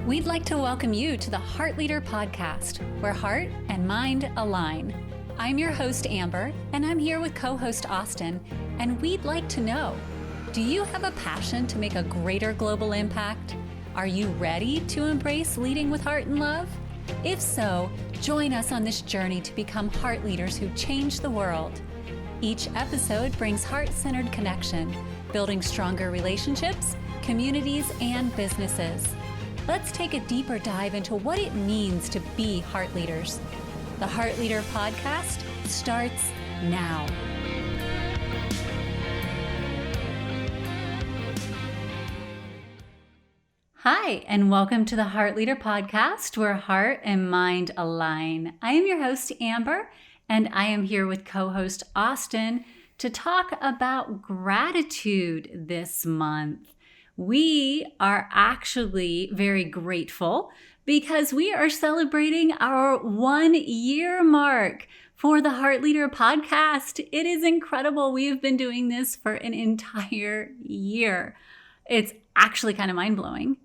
We'd like to welcome you to the Heart Leader Podcast, where heart and mind align. I'm your host, Amber, and I'm here with co-host Austin, and we'd like to know, do you have a passion to make a greater global impact? Are you ready to embrace leading with heart and love? If so, join us on this journey to become heart leaders who change the world. Each episode brings heart-centered connection, building stronger relationships, communities, and businesses. Let's take a deeper dive into what it means to be heart leaders. The Heart Leader Podcast starts now. Hi, and welcome to the Heart Leader Podcast, where heart and mind align. I am your host, Amber, and I am here with co-host Austin to talk about gratitude this month. We are actually very grateful because we are celebrating our 1 year mark for the Heart Leader Podcast. It is incredible. We have been doing this for an entire year. It's actually kind of mind-blowing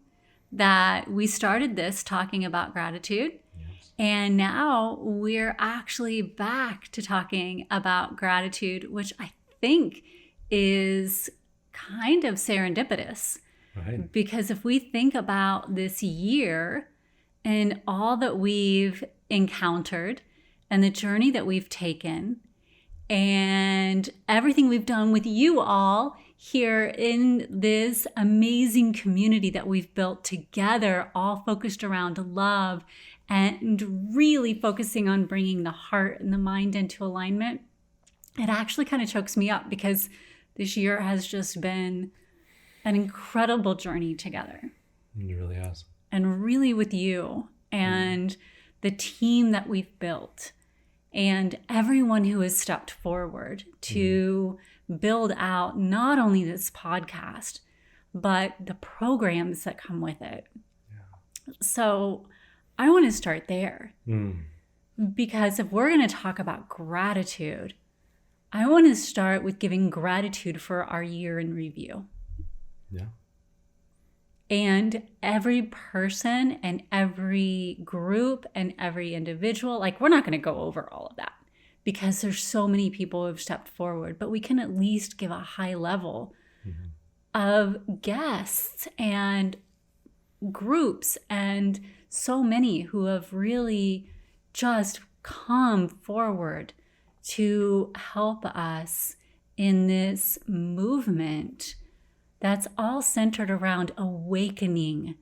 that we started this talking about gratitude. Yes. And now we're actually back to talking about gratitude, which I think is kind of serendipitous. Right. Because if we think about this year and all that we've encountered and the journey that we've taken and everything we've done with you all here in this amazing community that we've built together, all focused around love and really focusing on bringing the heart and the mind into alignment, it actually kind of chokes me up because this year has just been an incredible journey together. It really has. And really with you and the team that we've built and everyone who has stepped forward to build out not only this podcast, but the programs that come with it. Yeah. So I want to start there because if we're going to talk about gratitude, I want to start with giving gratitude for our year in review. Yeah. And every person and every group and every individual, like we're not going to go over all of that because there's so many people who have stepped forward, but we can at least give a high level of guests and groups and so many who have really just come forward to help us in this movement that's all centered around awakening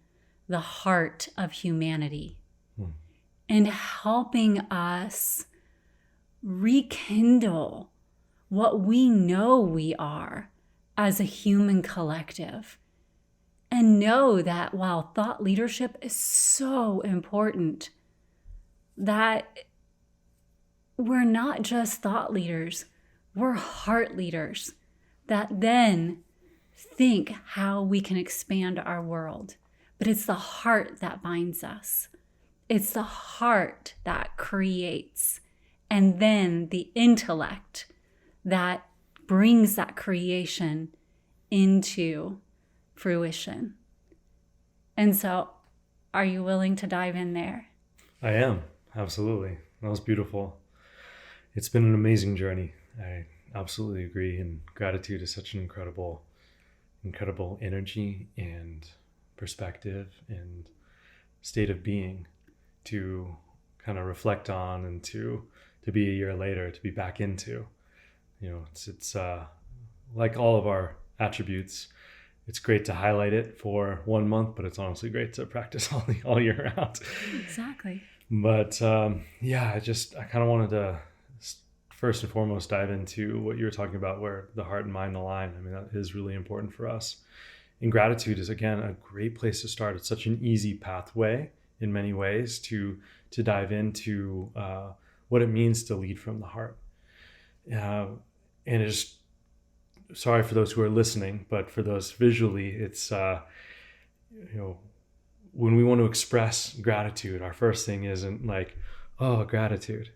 the heart of humanity and helping us rekindle what we know we are as a human collective. And know that while thought leadership is so important, that we're not just thought leaders, we're heart leaders that then think how we can expand our world. But it's the heart that binds us. It's the heart that creates. And then the intellect that brings that creation into fruition. And so, are you willing to dive in there? I am, absolutely. That was beautiful. It's been an amazing journey. I absolutely agree. And gratitude is such an incredible energy and perspective and state of being to kind of reflect on and to be a year later, to be back into. You know, it's like all of our attributes. It's great to highlight it for 1 month, but it's honestly great to practice all year round. Exactly. But I kind of wanted to first and foremost dive into what you were talking about, where the heart and mind align. I mean, that is really important for us. And gratitude is, again, a great place to start. It's such an easy pathway in many ways to dive into what it means to lead from the heart. And it's, sorry for those who are listening, but for those visually, it's, when we want to express gratitude, our first thing isn't like, oh, gratitude.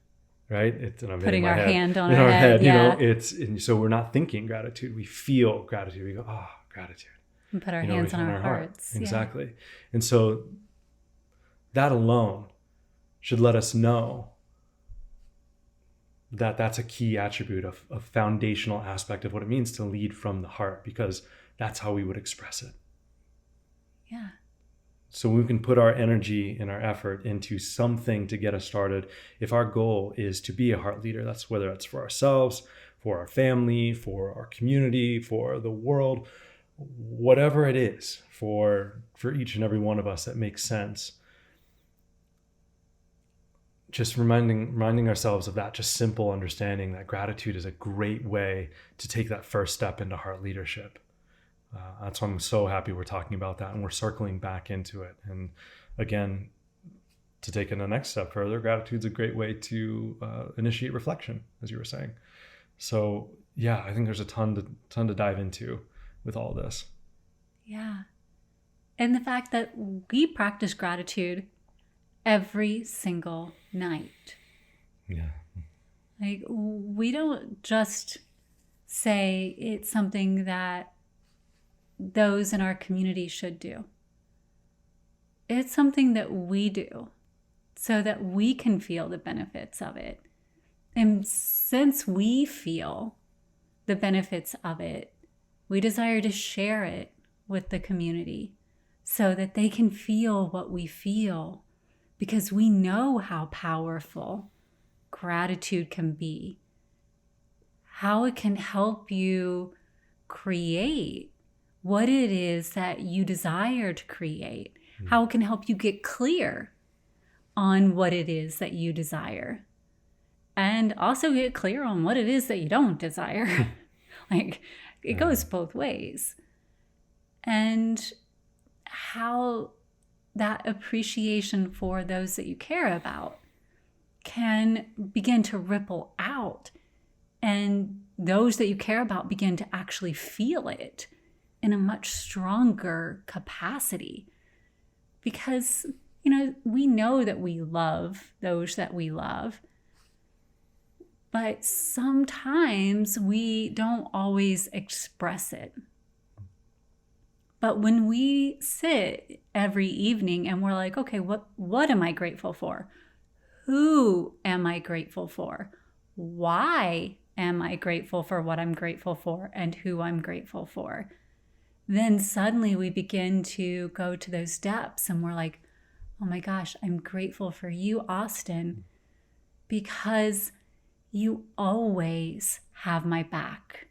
Right? Putting our hand on our head. Yeah. And so we're not thinking gratitude. We feel gratitude. We go, oh, gratitude. And put our hands on our hearts. Exactly. And so that alone should let us know that that's a key attribute, of a foundational aspect of what it means to lead from the heart, because that's how we would express it. Yeah. So we can put our energy and our effort into something to get us started. If our goal is to be a heart leader, that's whether it's for ourselves, for our family, for our community, for the world, whatever it is, for each and every one of us that makes sense. Just reminding ourselves of that, just simple understanding that gratitude is a great way to take that first step into heart leadership. That's why I'm so happy we're talking about that and we're circling back into it. And again, to take it the next step further, gratitude's a great way to initiate reflection, as you were saying. So yeah, I think there's a ton to dive into with all this. Yeah. And the fact that we practice gratitude every single night. Yeah. Like, we don't just say it's something that those in our community should do. It's something that we do so that we can feel the benefits of it. And since we feel the benefits of it, we desire to share it with the community so that they can feel what we feel, because we know how powerful gratitude can be, how it can help you create what it is that you desire to create, how it can help you get clear on what it is that you desire, and also get clear on what it is that you don't desire. Like, it goes both ways. And how that appreciation for those that you care about can begin to ripple out, and those that you care about begin to actually feel it in a much stronger capacity. Because, we know that we love those that we love, but sometimes we don't always express it. But when we sit every evening and we're like, okay, what am I grateful for? Who am I grateful for? Why am I grateful for what I'm grateful for and who I'm grateful for? Then suddenly we begin to go to those depths and we're like, oh my gosh, I'm grateful for you, Austin, because you always have my back.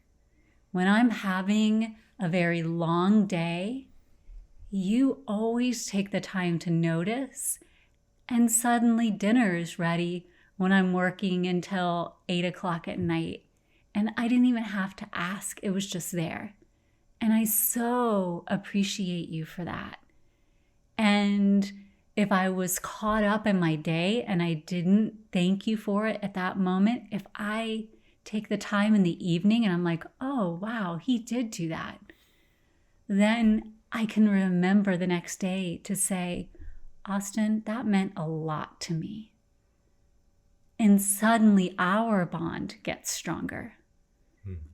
When I'm having a very long day, you always take the time to notice, and suddenly dinner is ready when I'm working until 8 o'clock at night. And I didn't even have to ask, it was just there. And I so appreciate you for that. And if I was caught up in my day and I didn't thank you for it at that moment, if I take the time in the evening and I'm like, oh, wow, he did do that, then I can remember the next day to say, Austin, that meant a lot to me. And suddenly our bond gets stronger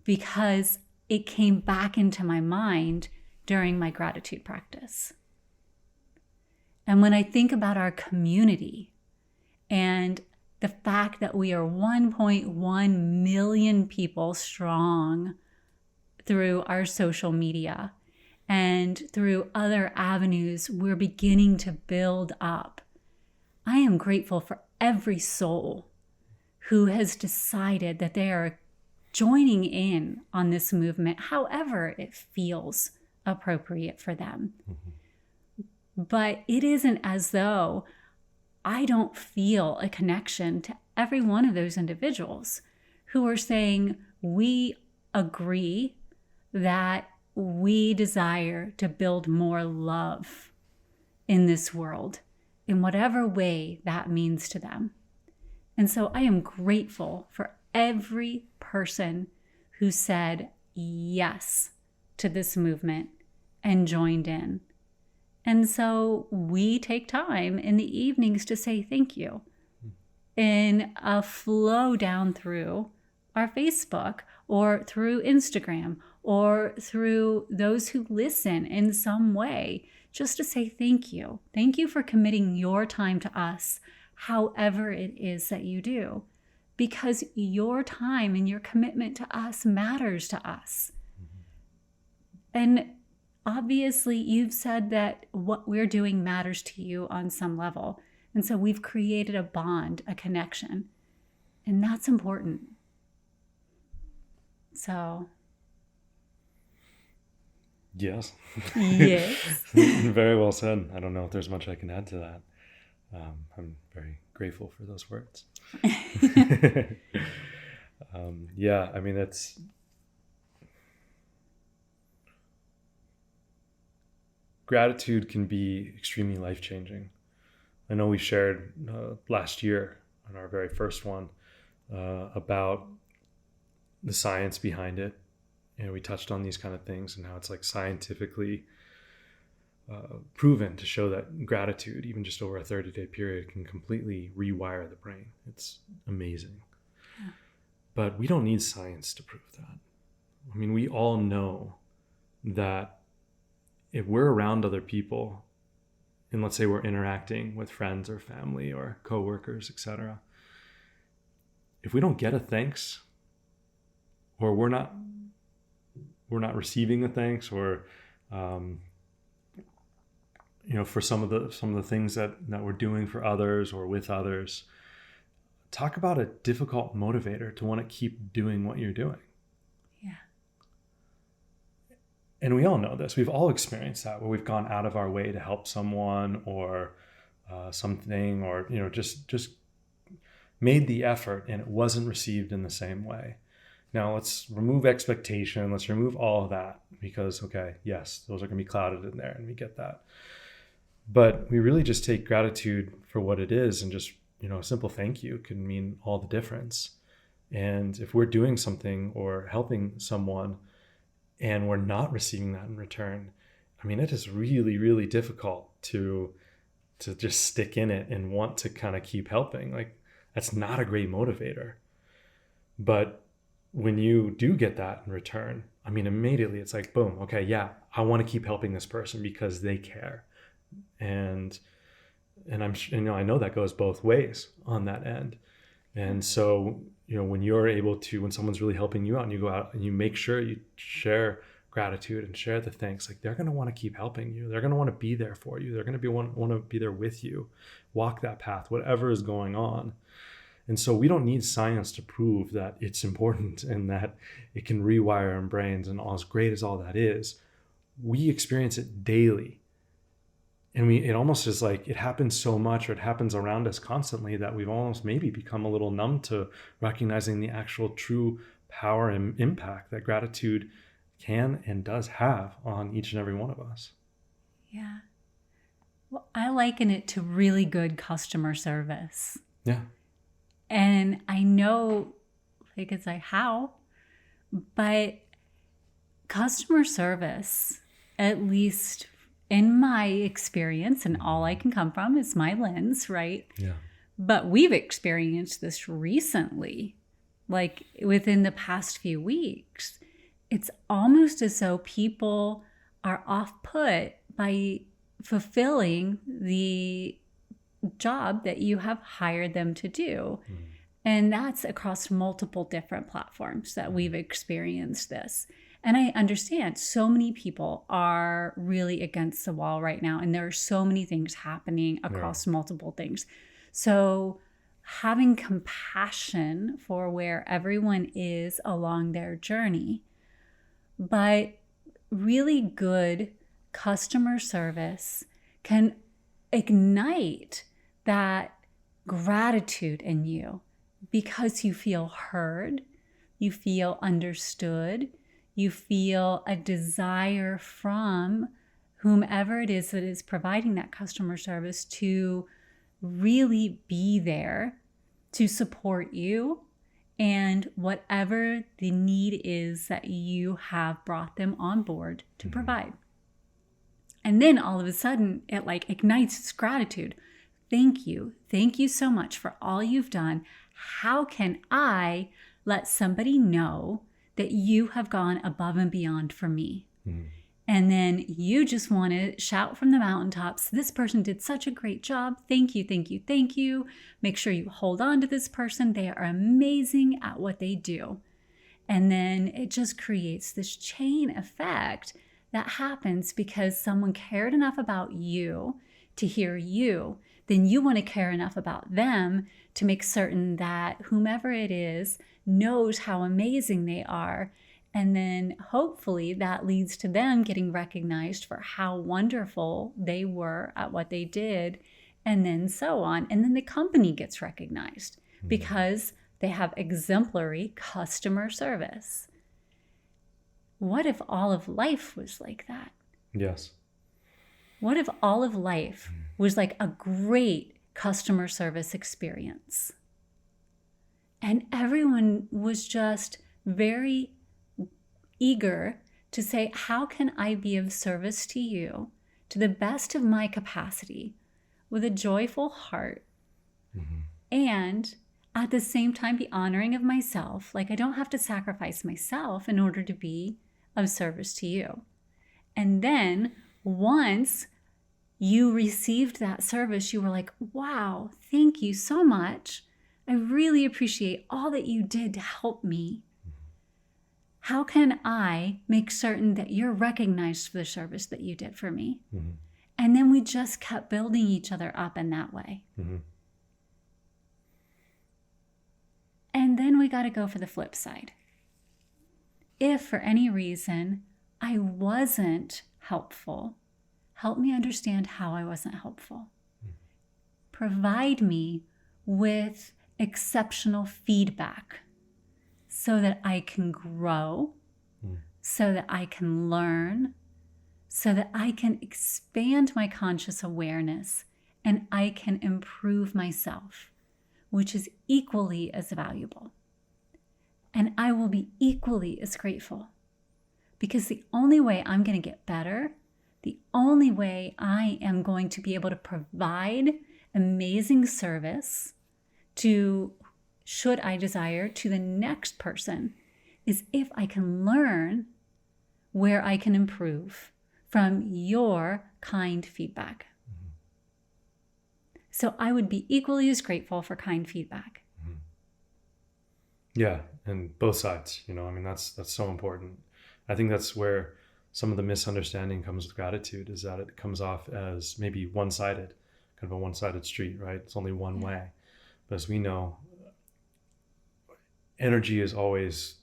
because it came back into my mind during my gratitude practice. And when I think about our community and the fact that we are 1.1 million people strong through our social media and through other avenues we're beginning to build up, I am grateful for every soul who has decided that they are joining in on this movement, however it feels appropriate for them. But it isn't as though I don't feel a connection to every one of those individuals who are saying, we agree that we desire to build more love in this world, in whatever way that means to them. And so I am grateful for every person who said yes to this movement and joined in. And so we take time in the evenings to say thank you in a flow down through our Facebook or through Instagram or through those who listen in some way just to say thank you. Thank you for committing your time to us, however it is that you do, because your time and your commitment to us matters to us. And obviously, you've said that what we're doing matters to you on some level. And so we've created a bond, a connection. And that's important. So. Yes. Yes. Very well said. I don't know if there's much I can add to that. I'm very grateful for those words. Yeah, I mean, gratitude can be extremely life-changing. I know we shared last year on our very first one about the science behind it. We touched on these kind of things and how it's like scientifically proven to show that gratitude, even just over a 30-day period, can completely rewire the brain. It's amazing. Yeah. But we don't need science to prove that. I mean, we all know that if we're around other people, and let's say we're interacting with friends or family or coworkers, etc., if we don't get a thanks, or we're not receiving a thanks, or for some of the things that we're doing for others or with others, talk about a difficult motivator to want to keep doing what you're doing. Yeah. And we all know this. We've all experienced that, where we've gone out of our way to help someone or something, or just made the effort and it wasn't received in the same way. Now let's remove expectation. Let's remove all of that, because, okay, yes, those are going to be clouded in there, and we get that. But we really just take gratitude for what it is, and just, a simple thank you can mean all the difference. And if we're doing something or helping someone and we're not receiving that in return, I mean, it is really, really difficult to just stick in it and want to kind of keep helping. Like, that's not a great motivator. But when you do get that in return, I mean, immediately it's like, boom, okay, yeah, I want to keep helping this person because they care. And I know that goes both ways on that end. And so, when someone's really helping you out, and you go out and you make sure you share gratitude and share the thanks, like, they're going to want to keep helping you. They're going to want to be there for you. They're going to want to be there with you, walk that path, whatever is going on. And so we don't need science to prove that it's important and that it can rewire our brains, and as great as all that is, we experience it daily. And it almost is like it happens so much, or it happens around us constantly, that we've almost maybe become a little numb to recognizing the actual true power and impact that gratitude can and does have on each and every one of us. Yeah. Well, I liken it to really good customer service. Yeah. And I know, like, it's like, how? But customer service, at least in my experience, and all I can come from is my lens, right? Yeah. But we've experienced this recently, like within the past few weeks. It's almost as though people are off-put by fulfilling the job that you have hired them to do. And that's across multiple different platforms that we've experienced this. And I understand so many people are really against the wall right now, and there are so many things happening across multiple things. So having compassion for where everyone is along their journey, but really good customer service can ignite that gratitude in you, because you feel heard, you feel understood, you feel a desire from whomever it is that is providing that customer service to really be there to support you and whatever the need is that you have brought them on board to provide. And then all of a sudden it like ignites this gratitude. Thank you. Thank you so much for all you've done. How can I let somebody know that you have gone above and beyond for me? And then you just want to shout from the mountaintops, this person did such a great job. Thank you, thank you, thank you. Make sure you hold on to this person. They are amazing at what they do. And then it just creates this chain effect that happens because someone cared enough about you to hear you. Then you want to care enough about them to make certain that whomever it is knows how amazing they are. And then hopefully that leads to them getting recognized for how wonderful they were at what they did, and then so on. And then the company gets recognized because they have exemplary customer service. What if all of life was like that? Yes. What if all of life was like a great customer service experience? And everyone was just very eager to say, how can I be of service to you to the best of my capacity with a joyful heart, and at the same time be honoring of myself? Like, I don't have to sacrifice myself in order to be of service to you. And then once you received that service, you were like, wow, thank you so much. I really appreciate all that you did to help me. How can I make certain that you're recognized for the service that you did for me? And then we just kept building each other up in that way. And then we got to go for the flip side. If for any reason I wasn't helpful, help me understand how I wasn't helpful. Provide me with exceptional feedback so that I can grow, so that I can learn, so that I can expand my conscious awareness and I can improve myself, which is equally as valuable. And I will be equally as grateful, because the only way I'm going to get better, the only way I am going to be able to provide amazing service to, should I desire, to the next person, is if I can learn where I can improve from your kind feedback. So I would be equally as grateful for kind feedback. Yeah, and both sides, I mean, that's so important. I think that's where some of the misunderstanding comes with gratitude, is that it comes off as maybe one-sided, kind of a one-sided street, right? It's only one way. But as we know, energy is always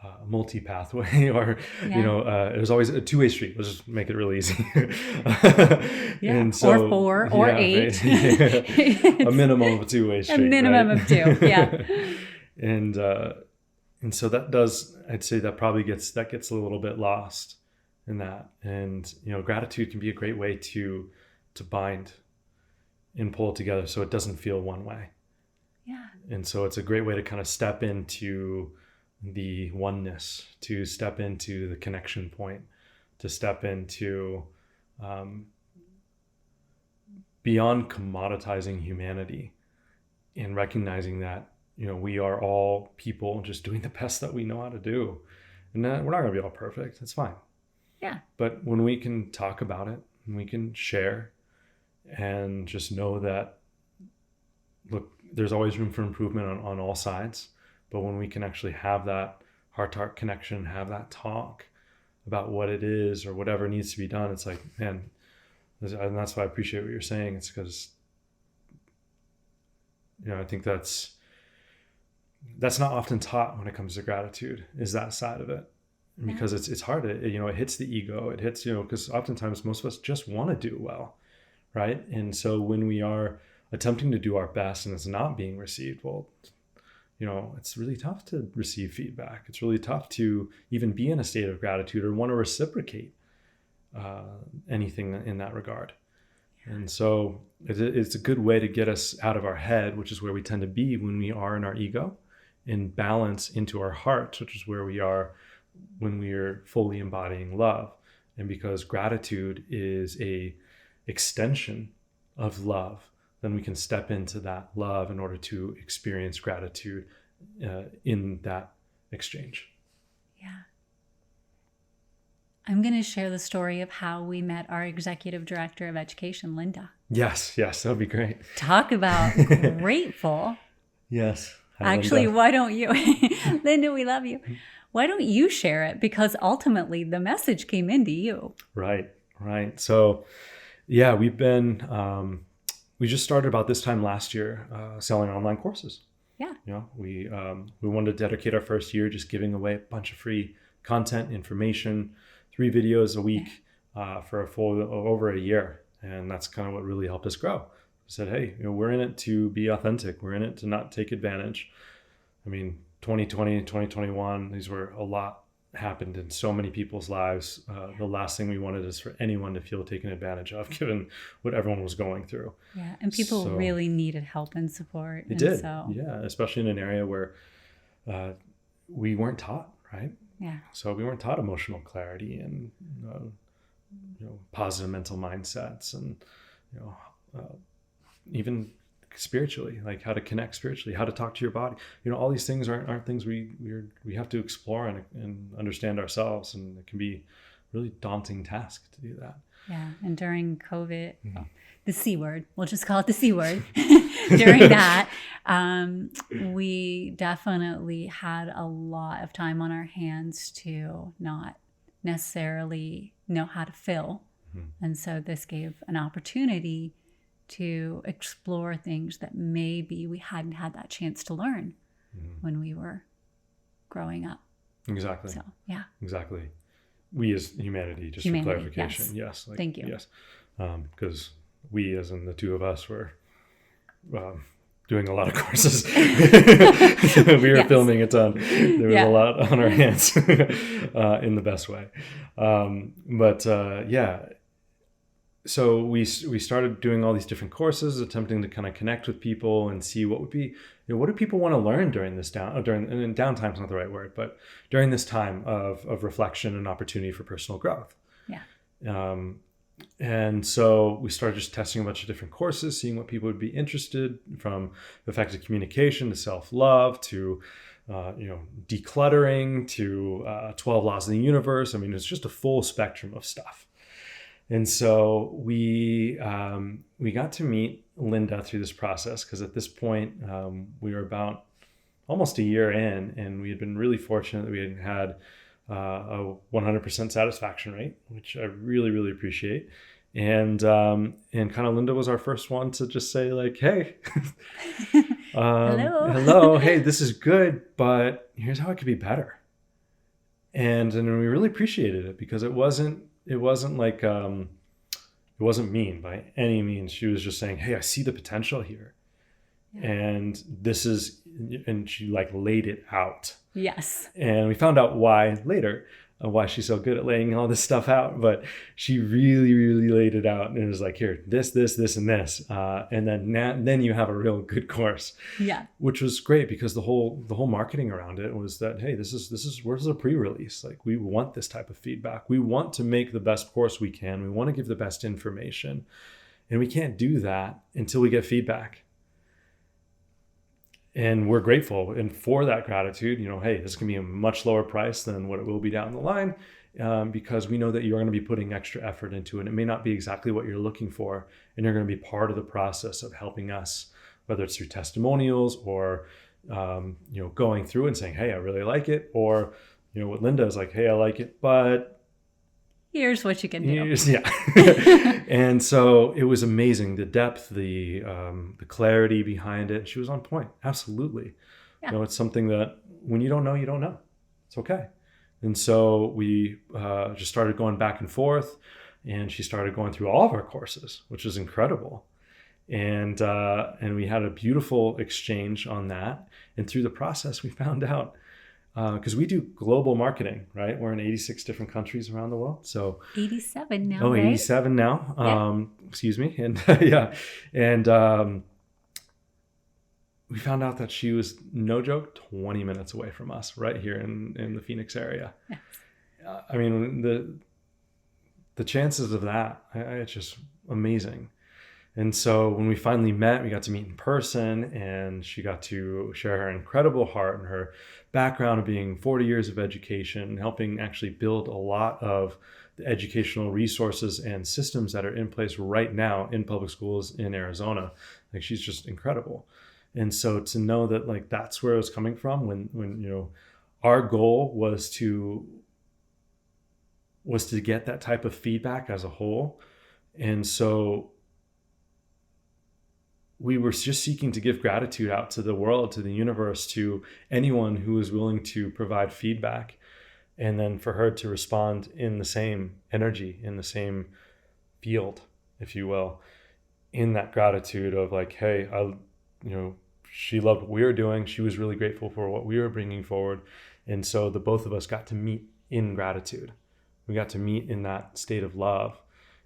a multi-pathway, or there's always a two-way street. Let's just make it really easy. And so, or 4 or 8. Right? A minimum of a two-way street. A minimum of 2, yeah. And so that does, I'd say that probably gets a little bit lost in that. And gratitude can be a great way to bind and pull together, so it doesn't feel one way. Yeah. And so it's a great way to kind of step into the oneness, to step into the connection point, to step into beyond commoditizing humanity and recognizing that, we are all people just doing the best that we know how to do. And we're not going to be all perfect. It's fine. Yeah. But when we can talk about it and we can share and just know that, look, there's always room for improvement on all sides. But when we can actually have that heart-to-heart connection, have that talk about what it is or whatever needs to be done, it's like, man, and that's why I appreciate what you're saying. It's because, I think that's not often taught when it comes to gratitude, is that side of it. Because it's hard. It hits the ego. It hits, because oftentimes most of us just want to do well, right? And so when we are attempting to do our best and it's not being received, well, it's really tough to receive feedback. It's really tough to even be in a state of gratitude or want to reciprocate anything in that regard. And so it's a good way to get us out of our head, which is where we tend to be when we are in our ego, and balance into our heart, which is where we are when we are fully embodying love. And because gratitude is a extension of love, then we can step into that love in order to experience gratitude in that exchange. Yeah. I'm going to share the story of how we met our executive director of education, Linda. Yes, that'd be great. Talk about grateful. Yes. Hi, actually, Linda. Why don't you, Linda, we love you. Why don't you share it? Because ultimately the message came into you. Right. So yeah, we've been, we just started about this time last year selling online courses. Yeah. We wanted to dedicate our first year just giving away a bunch of free content, information, 3 videos a week for over a year. And that's kind of what really helped us grow. We said, hey, we're in it to be authentic. We're in it to not take advantage. I mean, 2020, 2021, these were a lot happened in so many people's lives. The last thing we wanted is for anyone to feel taken advantage of, given what everyone was going through. Yeah, and people really needed help and support. They did, yeah, especially in an area where we weren't taught, right? Yeah. So we weren't taught emotional clarity and positive mental mindsets, and even spiritually, like how to connect spiritually, how to talk to your body. All these things aren't things we have to explore and understand ourselves, and it can be a really daunting task to do that. Yeah, and during COVID, the C word, we'll just call it the C word. During that, we definitely had a lot of time on our hands to not necessarily know how to fill. And so this gave an opportunity to explore things that maybe we hadn't had that chance to learn when we were growing up. Exactly. So, yeah. Exactly. We as humanity, just for clarification. Yes. Thank you. Yes. Because we, as in the two of us, were doing a lot of courses. We were filming a ton. There was a lot on our hands in the best way. So we started doing all these different courses, attempting to kind of connect with people and see what would be, what do people want to learn during this downtime's not the right word, but during this time of reflection and opportunity for personal growth. Yeah. And so we started just testing a bunch of different courses, seeing what people would be interested, from effective communication to self-love to decluttering to 12 laws of the universe. I mean, it's just a full spectrum of stuff. And so we got to meet Linda through this process, because at this point we were about almost a year in, and we had been really fortunate that we had a 100% satisfaction rate, which I really, really appreciate. And kind of Linda was our first one to just say, like, hey, hello, hey, this is good, but here's how it could be better. And we really appreciated it, because it wasn't like it wasn't mean by any means. She was just saying, hey, I see the potential here. Yeah. And she like laid it out. Yes. And we found out why later, why she's so good at laying all this stuff out, but she really, really laid it out, and it was like, here, this, and this. And then you have a real good course. Yeah. Which was great, because the whole marketing around it was that, hey, this is where's a pre-release? Like, we want this type of feedback. We want to make the best course we can. We want to give the best information. And we can't do that until we get feedback. And we're grateful, and for that gratitude, hey, this can be a much lower price than what it will be down the line, because we know that you're going to be putting extra effort into it. It may not be exactly what you're looking for, and you're going to be part of the process of helping us, whether it's through testimonials or going through and saying, hey, I really like it, or what Linda is like, hey, I like it, but here's what you can do. Yeah. And so it was amazing, the depth, the clarity behind it. She was on point. Absolutely. Yeah. It's something that when you don't know, you don't know. It's okay. And so we just started going back and forth, and she started going through all of our courses, which is incredible. And we had a beautiful exchange on that. And through the process, we found out, because we do global marketing, right? We're in 86 different countries around the world. So 87 now. Oh, right? 87 now. Yeah. Excuse me. And yeah. And we found out that she was, no joke, 20 minutes away from us, right here in the Phoenix area. Yes. I mean, the chances of that, it's just amazing. And so when we finally met, we got to meet in person, and she got to share her incredible heart and her background of being 40 years of education, helping actually build a lot of the educational resources and systems that are in place right now in public schools in Arizona. Like, she's just incredible. And so to know that, like, that's where it was coming from when you know, our goal was to get that type of feedback as a whole. And so we were just seeking to give gratitude out to the world, to the universe, to anyone who was willing to provide feedback. And then for her to respond in the same energy, in the same field, if you will, in that gratitude of like, hey, she loved what we were doing. She was really grateful for what we were bringing forward. And so the both of us got to meet in gratitude. We got to meet in that state of love,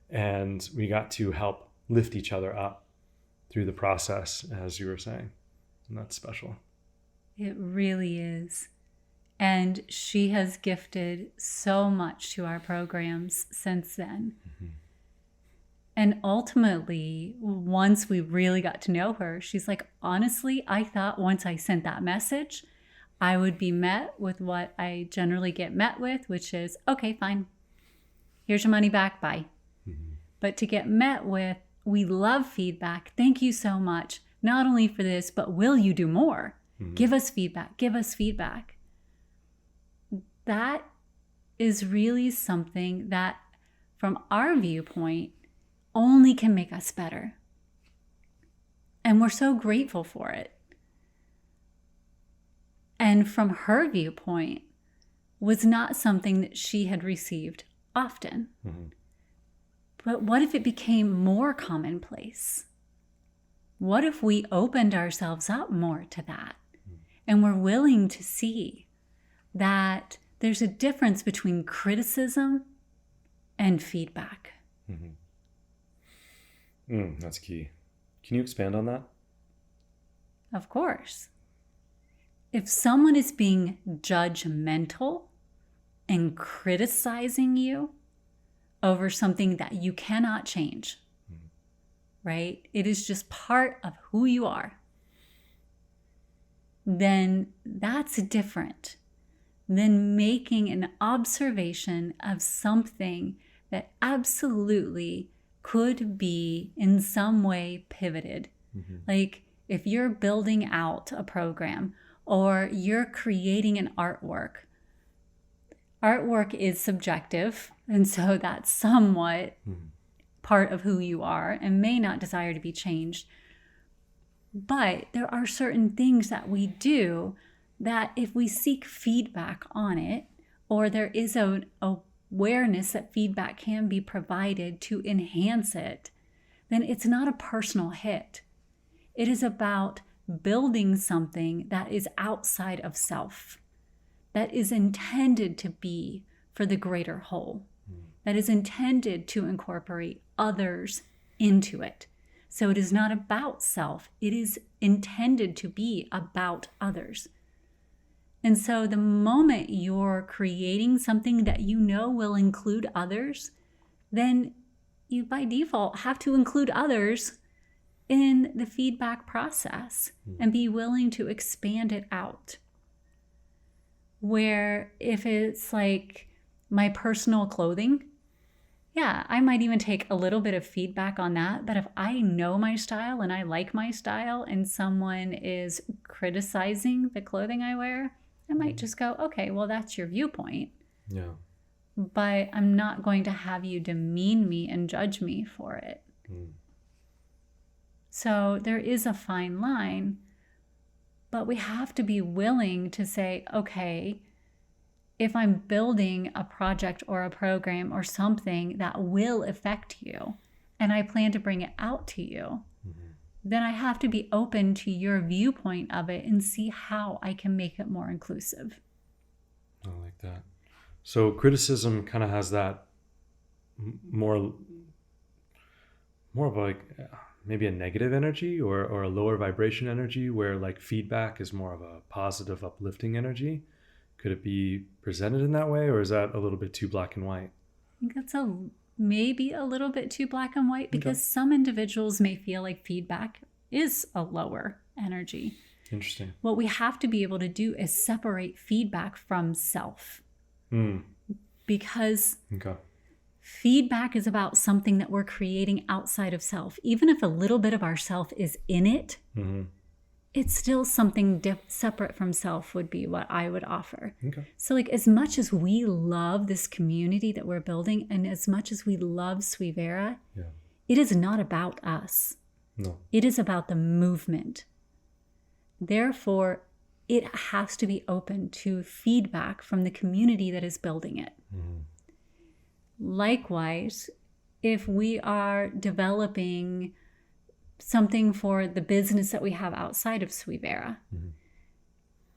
and we got to help lift each other up through the process, as you were saying. And that's special. It really is. And she has gifted so much to our programs since then. Mm-hmm. And ultimately, once we really got to know her, she's like, honestly, I thought once I sent that message, I would be met with what I generally get met with, which is, okay, fine. Here's your money back. Bye. Mm-hmm. But to get met with, we love feedback. Thank you so much. Not only for this, but will you do more? Mm-hmm. Give us feedback. Give us feedback. That is really something that, from our viewpoint, only can make us better. And we're so grateful for it. And from her viewpoint, was not something that she had received often. Mm-hmm. But what if it became more commonplace? What if we opened ourselves up more to that? And we're willing to see that there's a difference between criticism and feedback. Mm-hmm. That's key. Can you expand on that? Of course. If someone is being judgmental and criticizing you over something that you cannot change, right? It is just part of who you are. Then that's different than making an observation of something that absolutely could be in some way pivoted. Mm-hmm. Like if you're building out a program or you're creating an artwork is subjective. And so that's somewhat part of who you are and may not desire to be changed. But there are certain things that we do that if we seek feedback on it, or there is an awareness that feedback can be provided to enhance it, then it's not a personal hit. It is about building something that is outside of self, that is intended to be for the greater whole, that is intended to incorporate others into it. So it is not about self. It is intended to be about others. And so the moment you're creating something that you know will include others, then you by default have to include others in the feedback process and be willing to expand it out. Where if it's like my personal clothing, yeah, I might even take a little bit of feedback on that. But if I know my style and I like my style and someone is criticizing the clothing I wear, I might just go, okay, well, that's your viewpoint. Yeah. But I'm not going to have you demean me and judge me for it. So there is a fine line, but we have to be willing to say, okay, if I'm building a project or a program or something that will affect you and I plan to bring it out to you, then I have to be open to your viewpoint of it and see how I can make it more inclusive. I like that. So criticism kind of has that more of like maybe a negative energy or a lower vibration energy, where like feedback is more of a positive, uplifting energy. Could it be presented in that way, or is that a little bit too black and white? I think that's a maybe a little bit too black and white, because some individuals may feel like feedback is a lower energy. Interesting. What we have to be able to do is separate feedback from self. Because feedback is about something that we're creating outside of self. Even if a little bit of our self is in it, it's still something separate from self would be what I would offer. So like, as much as we love this community that we're building, and as much as we love Suivera, it is not about us. No. It is about the movement. Therefore, it has to be open to feedback from the community that is building it. Likewise, if we are developing something for the business that we have outside of Suivera,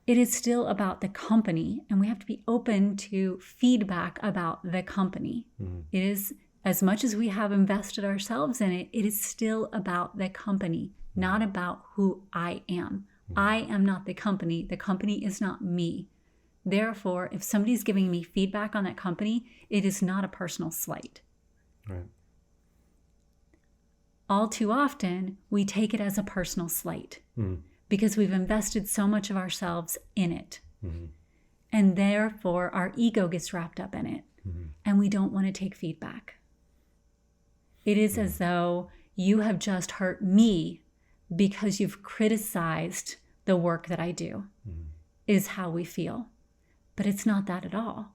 it is still about the company, and we have to be open to feedback about the company. It is, as much as we have invested ourselves in it, it is still about the company, not about who I am. I am not the company. The company is not me. Therefore, if somebody's giving me feedback on that company, it is not a personal slight. Right. All too often, we take it as a personal slight because we've invested so much of ourselves in it. And therefore, our ego gets wrapped up in it, and we don't want to take feedback. It is as though you have just hurt me because you've criticized the work that I do, is how we feel. But it's not that at all.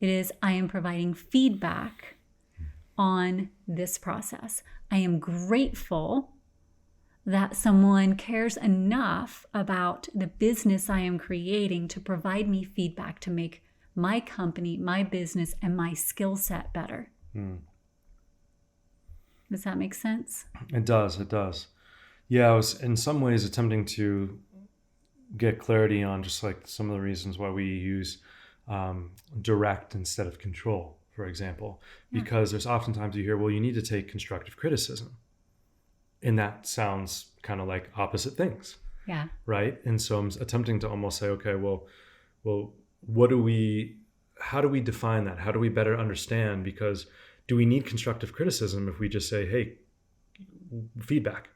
It is, I am providing feedback on this process. I am grateful that someone cares enough about the business I am creating to provide me feedback to make my company, my business, and my skill set better. Does that make sense? It does. It does. Yeah, I was in some ways attempting to get clarity on just like some of the reasons why we use direct instead of control, for example, because there's oftentimes you hear, well, you need to take constructive criticism. And that sounds kind of like opposite things. Yeah. Right. And so I'm attempting to almost say, okay, well, how do we define that? How do we better understand? Because do we need constructive criticism if we just say, hey, feedback?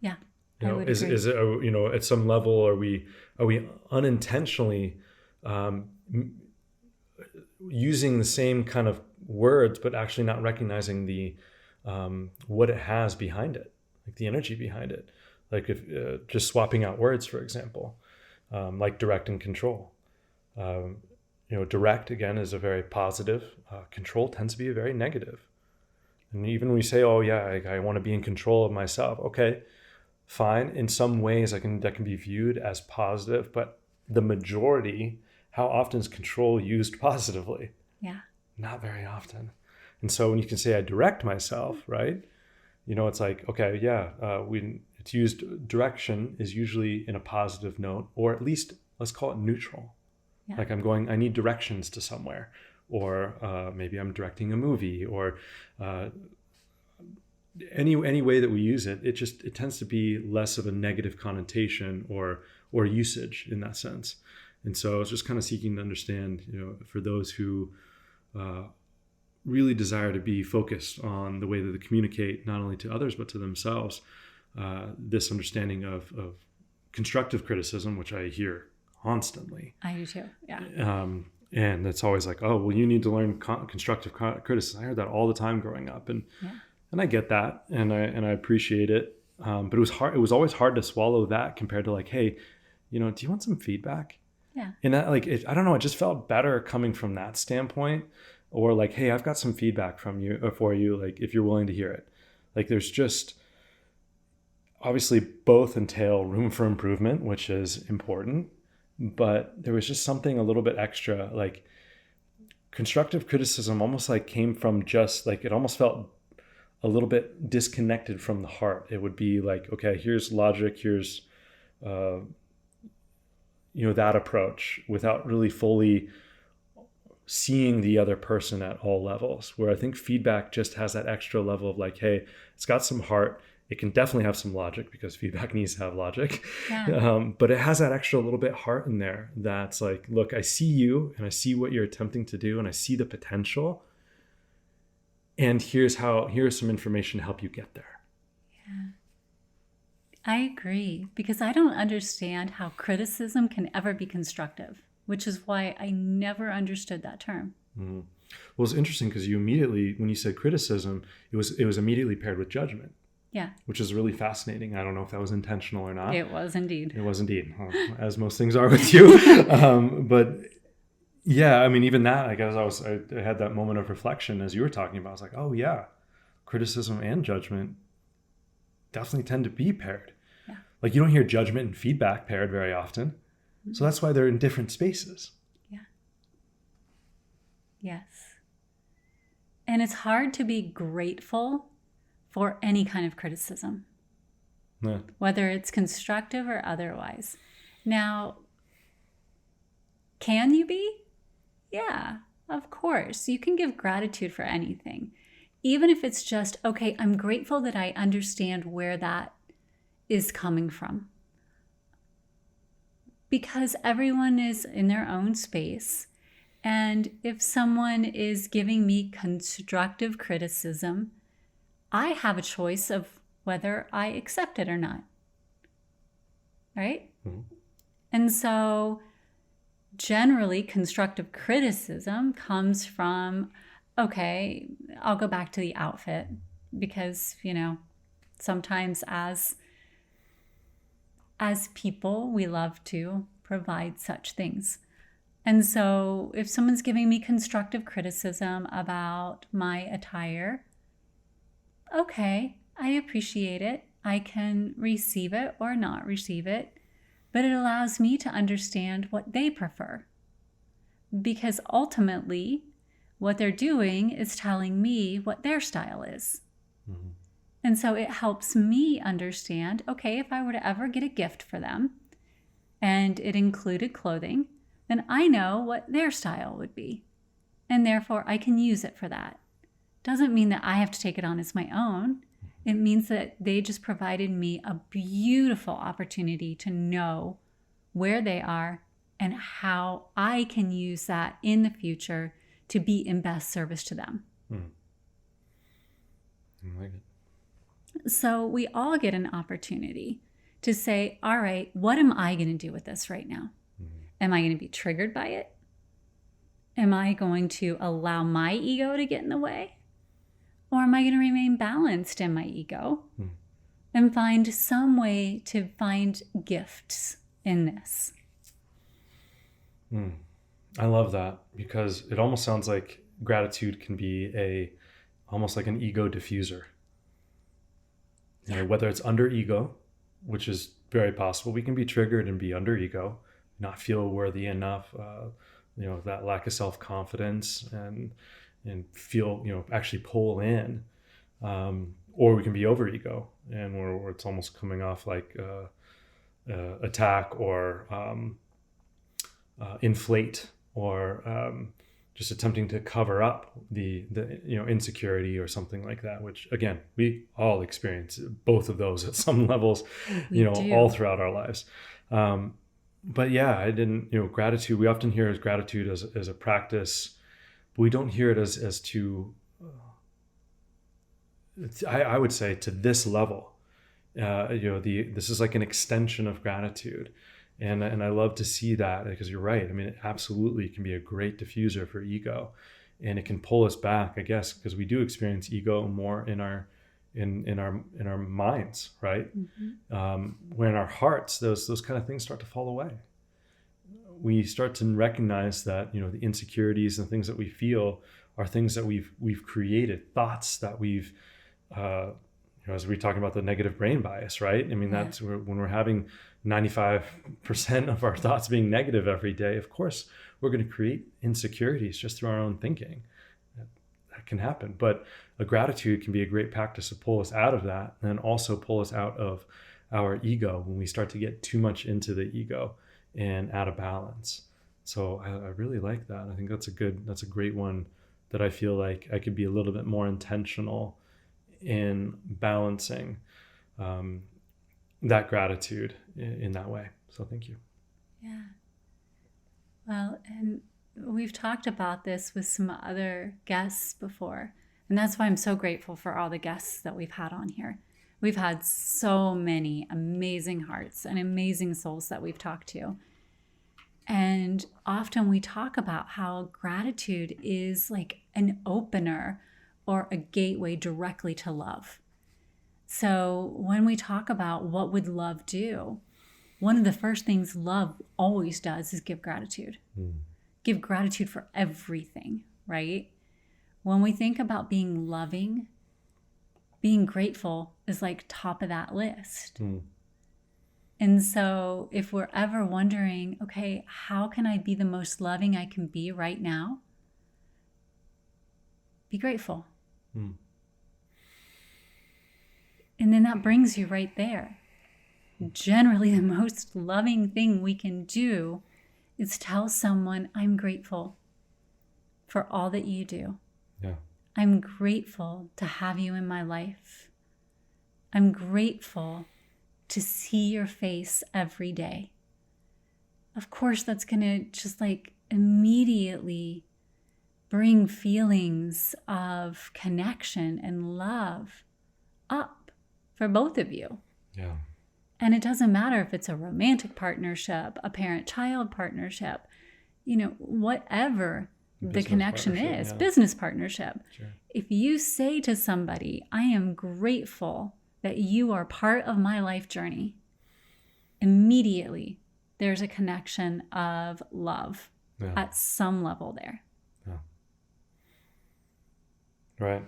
Yeah. Is it, at some level, are we unintentionally using the same kind of words, but actually not recognizing the what it has behind it, like the energy behind it, like if just swapping out words, for example, like direct and control. Direct again is a very positive. Control tends to be a very negative. And even when we say, oh yeah, I want to be in control of myself, okay. Fine. In some ways, that can be viewed as positive, but the majority, how often is control used positively? Yeah. Not very often. And so when you can say I direct myself, right? It's like, okay, yeah, when it's used, direction is usually in a positive note, or at least let's call it neutral. Yeah. Like I need directions to somewhere, or maybe I'm directing a movie, or any way that we use it, it tends to be less of a negative connotation or usage in that sense. And so I was just kind of seeking to understand, for those who really desire to be focused on the way that they communicate, not only to others, but to themselves, this understanding of constructive criticism, which I hear constantly. I do too, yeah. And it's always like, oh, well, you need to learn constructive criticism. I heard that all the time growing up. And I get that, and I appreciate it. But it was hard. It was always hard to swallow that compared to like, hey, do you want some feedback? Yeah. And that, I don't know. It just felt better coming from that standpoint, or like, hey, I've got some feedback from you or for you, like if you're willing to hear it. Like there's just obviously both entail room for improvement, which is important, but there was just something a little bit extra. Like constructive criticism almost like came from just like, it almost felt a little bit disconnected from the heart. It would be like, okay, here's logic, here's that approach, without really fully seeing the other person at all levels. Where I think feedback just has that extra level of like, hey, it's got some heart. It can definitely have some logic, because feedback needs to have logic. Yeah. But it has that extra little bit heart in there that's like, look, I see you and I see what you're attempting to do, and I see the potential. And here's some information to help you get there. Yeah. I agree, because I don't understand how criticism can ever be constructive, which is why I never understood that term. Mm-hmm. Well, it's interesting because you immediately, when you said criticism, it was immediately paired with judgment. Yeah. Which is really fascinating. I don't know if that was intentional or not. It was indeed. It was indeed, as most things are with you. But yeah, I mean, even that, I guess I had that moment of reflection as you were talking about. I was like, oh yeah, criticism and judgment definitely tend to be paired. Yeah. Like you don't hear judgment and feedback paired very often. Mm-hmm. So that's why they're in different spaces. Yeah. Yes. And it's hard to be grateful for any kind of criticism, whether it's constructive or otherwise. Now, can you be? Yeah, of course. You can give gratitude for anything, even if it's just, okay, I'm grateful that I understand where that is coming from. Because everyone is in their own space. And if someone is giving me constructive criticism, I have a choice of whether I accept it or not. Right? Mm-hmm. And so generally constructive criticism comes from, okay, I'll go back to the outfit because, sometimes as people, we love to provide such things. And so if someone's giving me constructive criticism about my attire, okay, I appreciate it. I can receive it or not receive it, but it allows me to understand what they prefer. Because ultimately, what they're doing is telling me what their style is. Mm-hmm. And so it helps me understand, okay, if I were to ever get a gift for them and it included clothing, then I know what their style would be. And therefore, I can use it for that. Doesn't mean that I have to take it on as my own. It means that they just provided me a beautiful opportunity to know where they are and how I can use that in the future to be in best service to them. I like it. So we all get an opportunity to say, all right, what am I going to do with this right now? Am I going to be triggered by it? Am I going to allow my ego to get in the way? Or am I going to remain balanced in my ego and find some way to find gifts in this? I love that because it almost sounds like gratitude can be almost like an ego diffuser. Whether it's under ego, which is very possible, we can be triggered and be under ego, not feel worthy enough, that lack of self-confidence and feel, actually pull in, or we can be over ego and where it's almost coming off like attack or inflate or just attempting to cover up the insecurity or something like that, which again, we all experience both of those at some levels, all throughout our lives. But yeah, I didn't, gratitude, we often hear as gratitude as a practice, but we don't hear it as to, I would say to this level, this is like an extension of gratitude. And I love to see that because you're right. I mean, it absolutely can be a great diffuser for ego, and it can pull us back, I guess, because we do experience ego more in our minds, right? Mm-hmm. When in our hearts, those kind of things start to fall away. We start to recognize that the insecurities and things that we feel are things that we've created, thoughts that we've as we talking about the negative brain bias, right? I mean, that's when we're having 95% of our thoughts being negative every day, of course, we're going to create insecurities just through our own thinking. That can happen. But a gratitude can be a great practice to pull us out of that and then also pull us out of our ego when we start to get too much into the ego and out of balance. So I really like that. I think that's a great one that I feel like I could be a little bit more intentional in balancing that gratitude in that way. So thank you. Yeah. Well, and we've talked about this with some other guests before. And that's why I'm so grateful for all the guests that we've had on here. We've had so many amazing hearts and amazing souls that we've talked to. And often we talk about how gratitude is like an opener or a gateway directly to love. So when we talk about what would love do, one of the first things love always does is give gratitude. Give gratitude for everything, right? When we think about being loving, being grateful is like top of that list. And so if we're ever wondering, okay, how can I be the most loving I can be right now? Be grateful. And then that brings you right there. Generally, the most loving thing we can do is tell someone, I'm grateful for all that you do. Yeah. I'm grateful to have you in my life. I'm grateful to see your face every day. Of course, that's going to just like immediately bring feelings of connection and love up for both of you. Yeah. And it doesn't matter if it's a romantic partnership, a parent-child partnership, whatever the connection is, business partnership. Sure. If you say to somebody, I am grateful that you are part of my life journey, immediately there's a connection of love at some level there. Yeah. Right.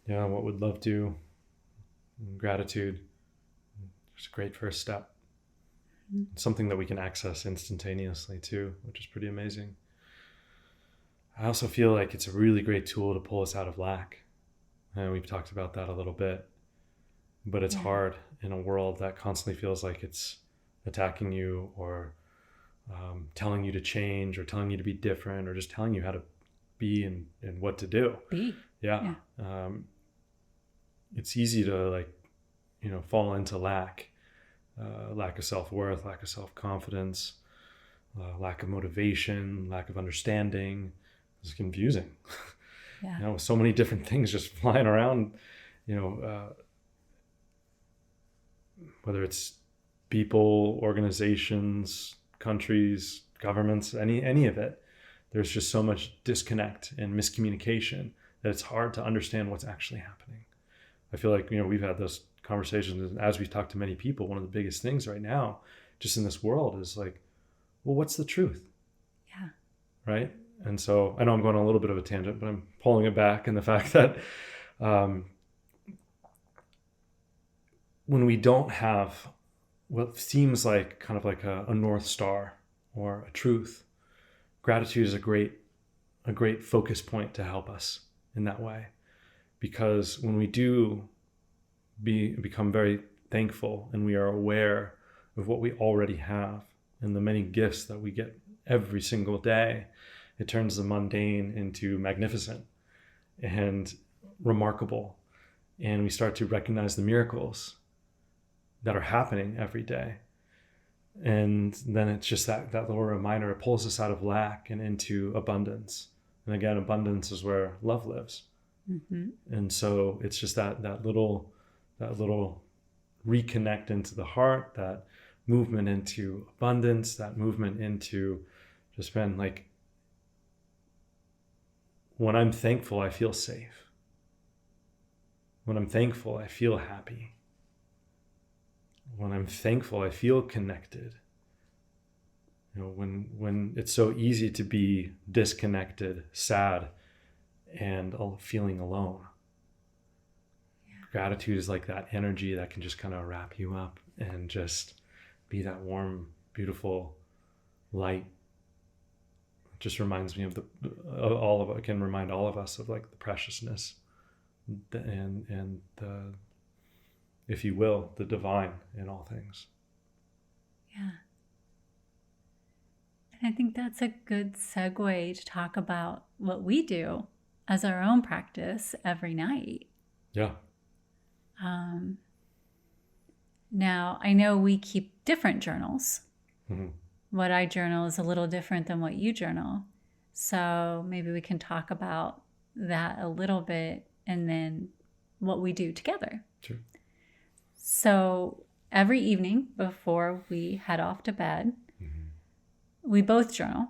Yeah, what would love do? Gratitude. It's a great first step. Something that we can access instantaneously too, which is pretty amazing. I also feel like it's a really great tool to pull us out of lack. And we've talked about that a little bit, but it's hard in a world that constantly feels like it's attacking you or telling you to change or telling you to be different or just telling you how to be and what to do. Yeah. It's easy to fall into lack of self-worth, lack of self-confidence, lack of motivation, lack of understanding. It's confusing. Yeah. With so many different things just flying around, whether it's people, organizations, countries, governments, any of it, there's just so much disconnect and miscommunication that it's hard to understand what's actually happening. I feel like, we've had those conversations, and as we've talked to many people, one of the biggest things right now, just in this world, is like, well, what's the truth? Yeah. Right? And so I know I'm going on a little bit of a tangent, but I'm pulling it back in the fact that when we don't have what seems like kind of like a North Star or a truth, gratitude is a great focus point to help us in that way. Because when we do become very thankful and we are aware of what we already have and the many gifts that we get every single day, it turns the mundane into magnificent and remarkable. And we start to recognize the miracles that are happening every day. And then it's just that little reminder, it pulls us out of lack and into abundance. And again, abundance is where love lives. Mm-hmm. And so it's just that little reconnect into the heart, that movement into abundance, that movement into just been like, when I'm thankful, I feel safe. When I'm thankful, I feel happy. When I'm thankful, I feel connected. When it's so easy to be disconnected, sad, and feeling alone. Yeah. Gratitude is like that energy that can just kind of wrap you up and just be that warm, beautiful light. It just reminds me of it can remind all of us of like the preciousness and the, if you will, the divine in all things. Yeah. And I think that's a good segue to talk about what we do as our own practice every night. Yeah. Now, I know we keep different journals. Mm-hmm. What I journal is a little different than what you journal. So maybe we can talk about that a little bit and then what we do together. Sure. So every evening before we head off to bed, we both journal.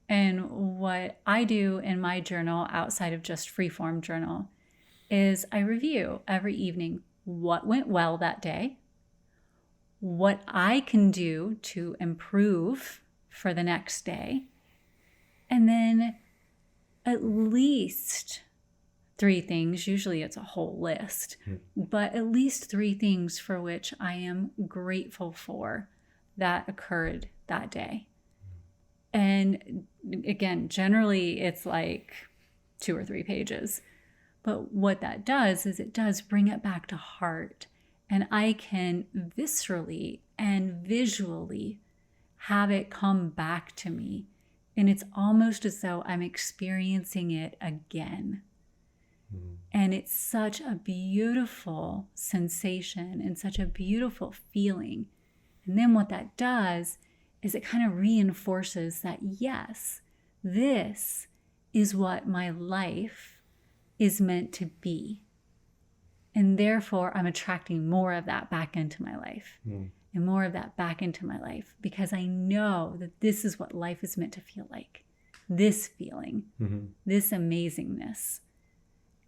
And what I do in my journal outside of just freeform journal is I review every evening what went well that day, what I can do to improve for the next day, and then at least 3 things, usually it's a whole list, but at least 3 things for which I am grateful for that occurred that day. And again, generally it's like 2 or 3 pages. But what that does is it does bring it back to heart. And I can viscerally and visually have it come back to me. And it's almost as though I'm experiencing it again. And it's such a beautiful sensation and such a beautiful feeling. And then what that does is it kind of reinforces that, yes, this is what my life is meant to be. And therefore, I'm attracting more of that back into my life and more of that back into my life because I know that this is what life is meant to feel like. This feeling, this amazingness.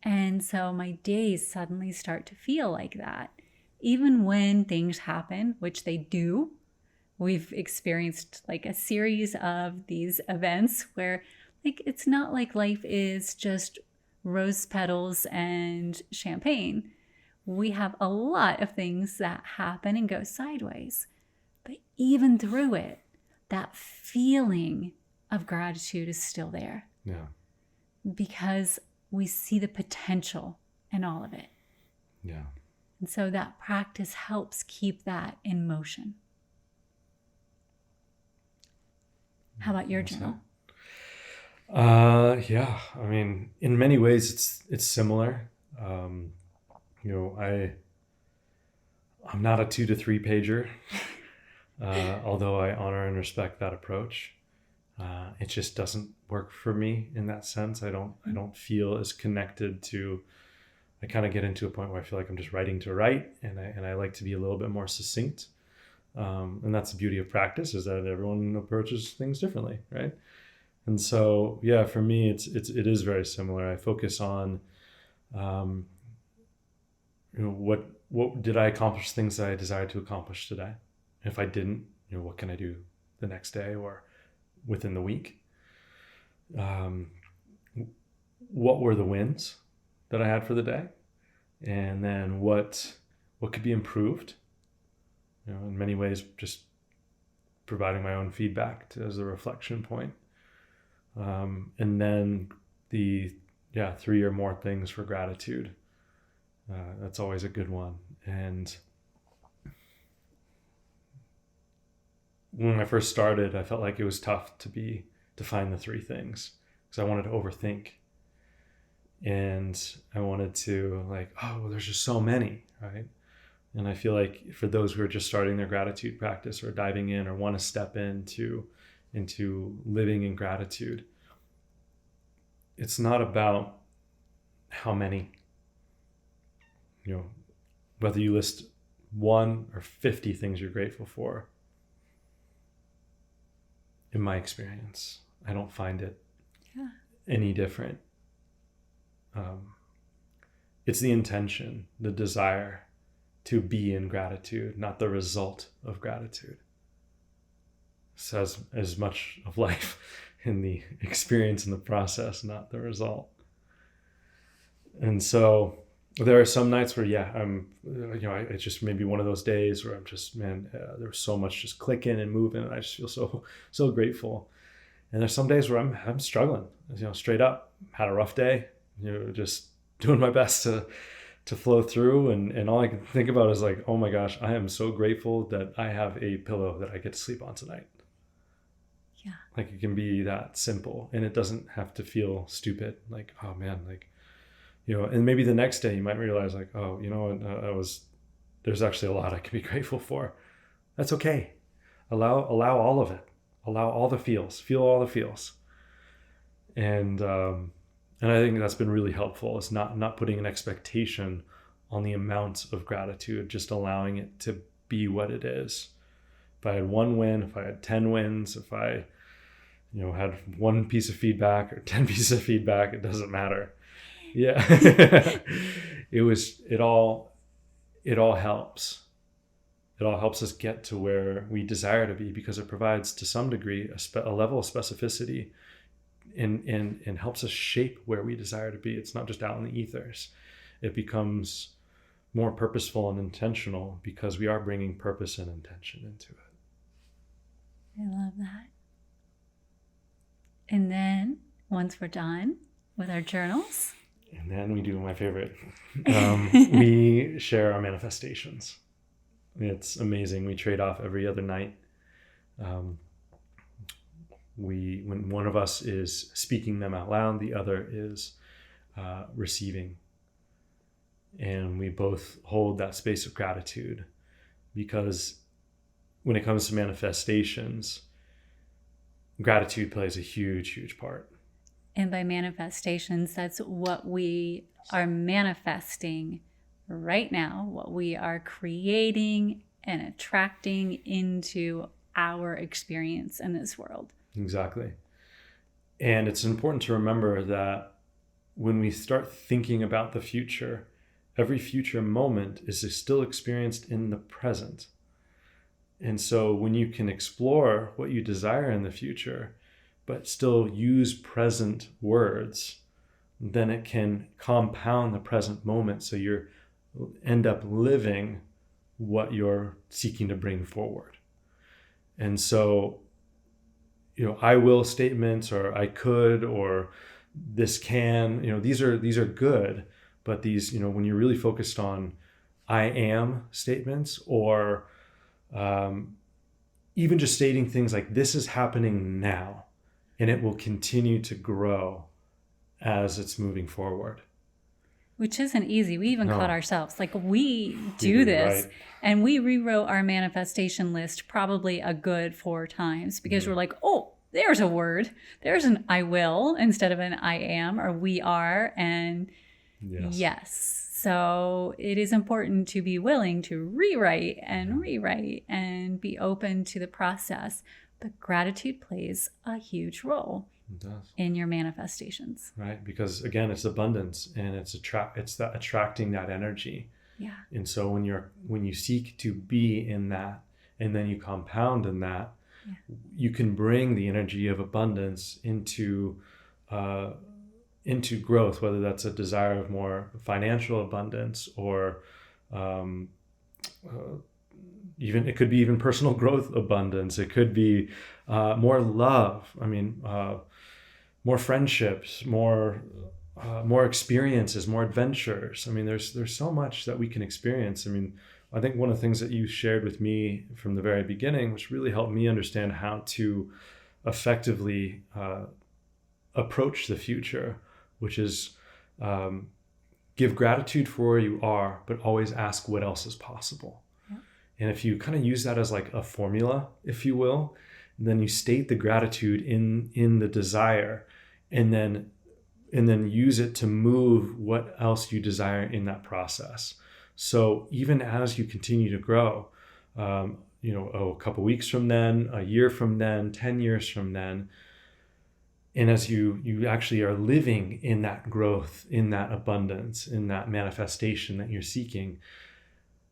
And so my days suddenly start to feel like that. Even when things happen, which they do. We've experienced like a series of these events where like it's not like life is just rose petals and champagne. We have a lot of things that happen and go sideways. But even through it, that feeling of gratitude is still there. Yeah. Because we see the potential in all of it. Yeah. And so that practice helps keep that in motion. How about your journal? Yeah. I mean, in many ways, it's similar. I'm not a 2 to 3 pager, although I honor and respect that approach. It just doesn't work for me in that sense. I don't feel as connected to. I kind of get into a point where I feel like I'm just writing to write, and I like to be a little bit more succinct. And that's the beauty of practice, is that everyone approaches things differently, right? And so, yeah, for me, it is very similar. I focus on, what did I accomplish, things that I desired to accomplish today? If I didn't, what can I do the next day or within the week? What were the wins that I had for the day? And then what could be improved? In many ways, just providing my own feedback as a reflection point. And then the 3 or more things for gratitude. That's always a good one. And when I first started, I felt like it was tough to find the 3 things because I wanted to overthink. And I wanted to there's just so many, right? And I feel like for those who are just starting their gratitude practice or diving in or want to step into living in gratitude, it's not about how many, whether you list 1 or 50 things you're grateful for. In my experience, I don't find it any different. It's the intention, the desire to be in gratitude, not the result of gratitude. It says as much of life in the experience and the process, not the result. And so there are some nights where, it's just maybe one of those days where I'm just, there was so much just clicking and moving, and I just feel so grateful. And there's some days where I'm struggling, straight up, had a rough day, just doing my best to flow through. And all I can think about is oh my gosh, I am so grateful that I have a pillow that I get to sleep on tonight. Yeah. It can be that simple, and it doesn't have to feel stupid. Oh man, and maybe the next day you might realize there's actually a lot I can be grateful for. That's okay. Allow all of it. Allow all the feels. Feel all the feels. And And I think that's been really helpful, is not putting an expectation on the amount of gratitude, just allowing it to be what it is. If I had one win, if I had 10 wins, if I, had one piece of feedback or 10 pieces of feedback, it doesn't matter. Yeah. it all helps. It all helps us get to where we desire to be, because it provides, to some degree, a level of specificity and helps us shape where we desire to be. It's not just out in the ethers. It becomes more purposeful and intentional because we are bringing purpose and intention into it. I love that. And then once we're done with our journals, and then we do my favorite. We share our manifestations. It's amazing. We trade off every other night. When one of us is speaking them out loud, the other is receiving. And we both hold that space of gratitude, because when it comes to manifestations, gratitude plays a huge, huge part. And by manifestations, that's what we are manifesting right now, what we are creating and attracting into our experience in this world. Exactly. And it's important to remember that when we start thinking about the future, every future moment is still experienced in the present. And so when you can explore what you desire in the future, but still use present words, then it can compound the present moment. So you end up living what you're seeking to bring forward. And so, I will statements, or I could, or this can, these are good, but these, when you're really focused on I am statements, or even just stating things like, this is happening now, and it will continue to grow as it's moving forward. Which isn't easy. We even caught ourselves. Like, we do this, right? And we rewrote our manifestation list probably a good 4 times, because we're like, oh, there's a word. There's an I will instead of an I am, or we are. And yes. So it is important to be willing to rewrite and be open to the process. But gratitude plays a huge role. It does. In your manifestations. Right. Because again, it's abundance, and it's that attracting that energy. Yeah. And so when you seek to be in that, and then you compound in that, you can bring the energy of abundance into growth, whether that's a desire of more financial abundance, or even it could be even personal growth abundance. It could be more love. More friendships, more experiences, more adventures. There's so much that we can experience. I think one of the things that you shared with me from the very beginning, which really helped me understand how to effectively approach the future, which is give gratitude for where you are, but always ask what else is possible. Yeah. And if you kind of use that as like a formula, if you will, then you state the gratitude in the desire, and then use it to move what else you desire in that process. So even as you continue to grow, a couple weeks from then, a year from then, 10 years from then, and as you actually are living in that growth, in that abundance, in that manifestation that you're seeking,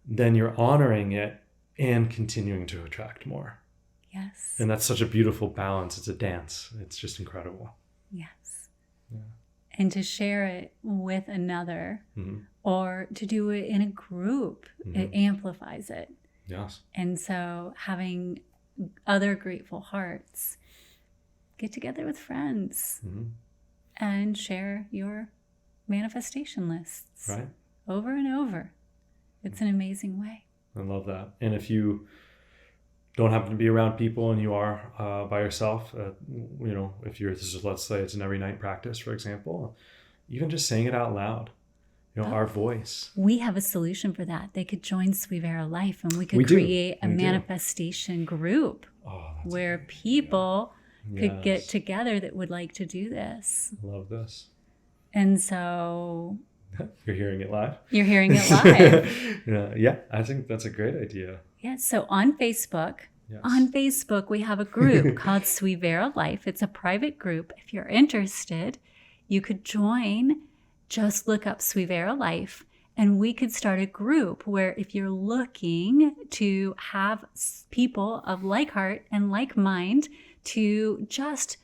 then you're honoring it and continuing to attract more. Yes. And that's such a beautiful balance. It's a dance. It's just incredible. Yes. Yeah. And to share it with another, or to do it in a group, it amplifies it. Yes. And so having other grateful hearts, get together with friends and share your manifestation lists over and over. It's an amazing way. I love that. And if you don't happen to be around people and you are by yourself, if let's say it's an every night practice, for example, even just saying it out loud, our voice. We have a solution for that. They could join Sweet Vero Life, and we could create a manifestation group where people could get together that would like to do this. I love this. And so You're hearing it live? you're hearing it live. Yeah, I think that's a great idea. Yeah. So on Facebook, Yes. we have a group called Suivera Life. It's a private group. If you're interested, you could join. Just look up Suivera Life, and we could start a group where if you're looking to have people of like heart and like mind to just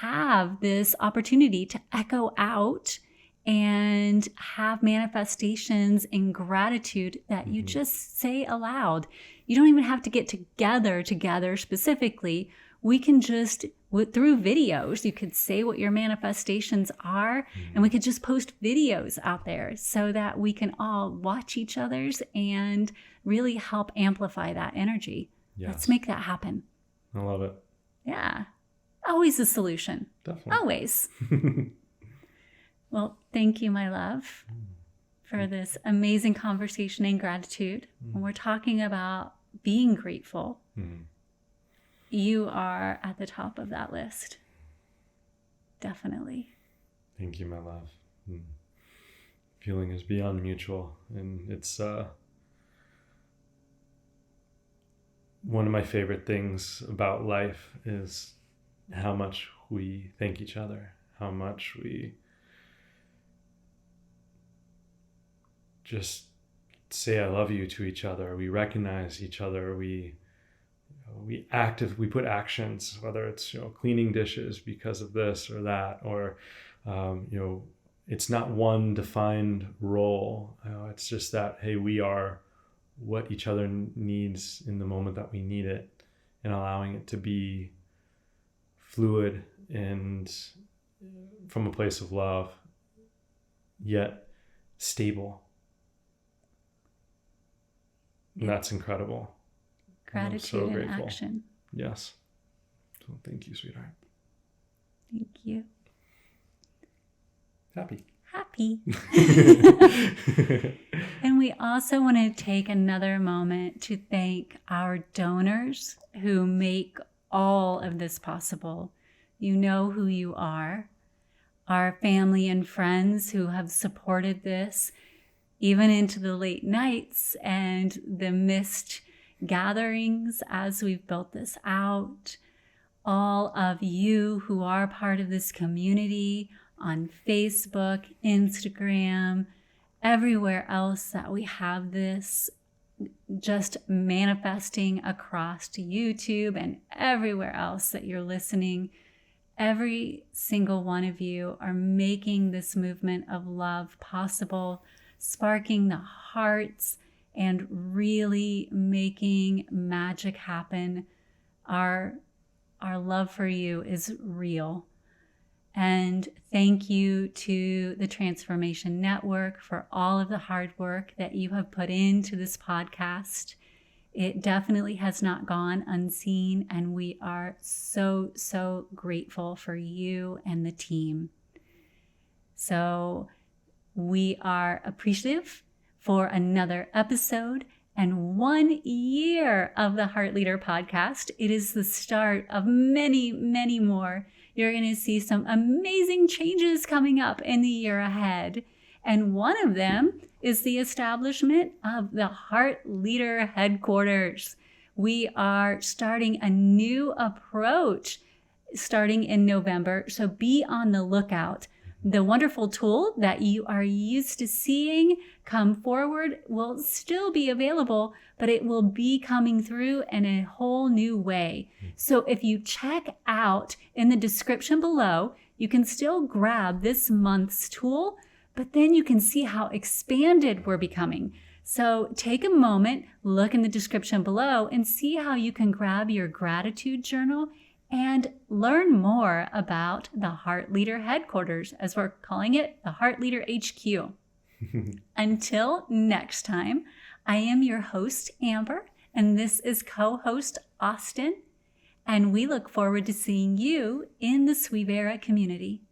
have this opportunity to echo out and have manifestations and gratitude that you just say aloud. You don't even have to get together specifically. We can just, through videos, you could say what your manifestations are, and we could just post videos out there so that we can all watch each other's and really help amplify that energy. Yes. Let's make that happen. I love it. Yeah. Always a solution. Definitely. Always. Well, thank you, my love, for this amazing conversation and gratitude. When we're talking about being grateful, you are at the top of that list. Definitely. Thank you, my love. Feeling is beyond mutual, and it's one of my favorite things about life is how much we thank each other, how much we just say I love you to each other. We recognize each other. We put actions, whether it's cleaning dishes because of this or that, or it's not one defined role. It's just that, hey, we are what each other needs in the moment that we need it, and allowing it to be fluid and from a place of love, yet stable. And that's incredible. Gratitude and action. Yes. So thank you, sweetheart. Thank you. Happy. And we also want to take another moment to thank our donors who make all of this possible. You know who you are. Our family and friends who have supported this even into the late nights and the missed gatherings as we've built this out. All of you who are part of this community on Facebook, Instagram, everywhere else that we have this just manifesting across to YouTube and everywhere else that you're listening. Every single one of you are making this movement of love possible, sparking the hearts and really making magic happen. Our love for you is real. And thank you to the Transformation Network for all of the hard work that you have put into this podcast. It definitely has not gone unseen, and we are so, so grateful for you and the team. So we are appreciative for another episode and 1 year of the Heart Leader podcast. It is the start of many, many more. You're going to see some amazing changes coming up in the year ahead. And one of them is the establishment of the Heart Leader headquarters. We are starting a new approach starting in November, so be on the lookout. The wonderful tool that you are used to seeing come forward will still be available, but it will be coming through in a whole new way. So if you check out in the description below, you can still grab this month's tool, but then you can see how expanded we're becoming. So take a moment, look in the description below, and see how you can grab your gratitude journal and learn more about the Heart Leader headquarters, as we're calling it, the Heart Leader HQ. Until next time, I am your host, Amber, and this is co-host Austin, and we look forward to seeing you in the Suivera community.